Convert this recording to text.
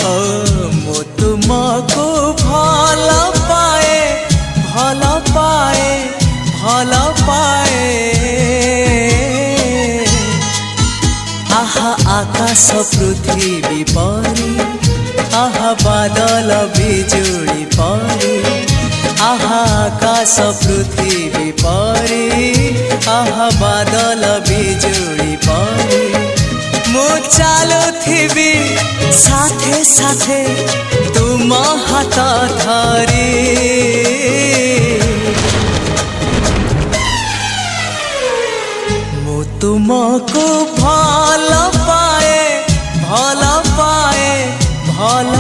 ओ मु तुमको भल पाए भल पाए भल पाए। आहा आकाश पृथ्वी परी आहा बादल बिजुली परी आहा आकाश पृथ्वी परी आहा बादल बिजुली परी। मु चालुथिबी साथे साथे तुम हाथ धरी। मु तुमको भल पाए भल पाए भल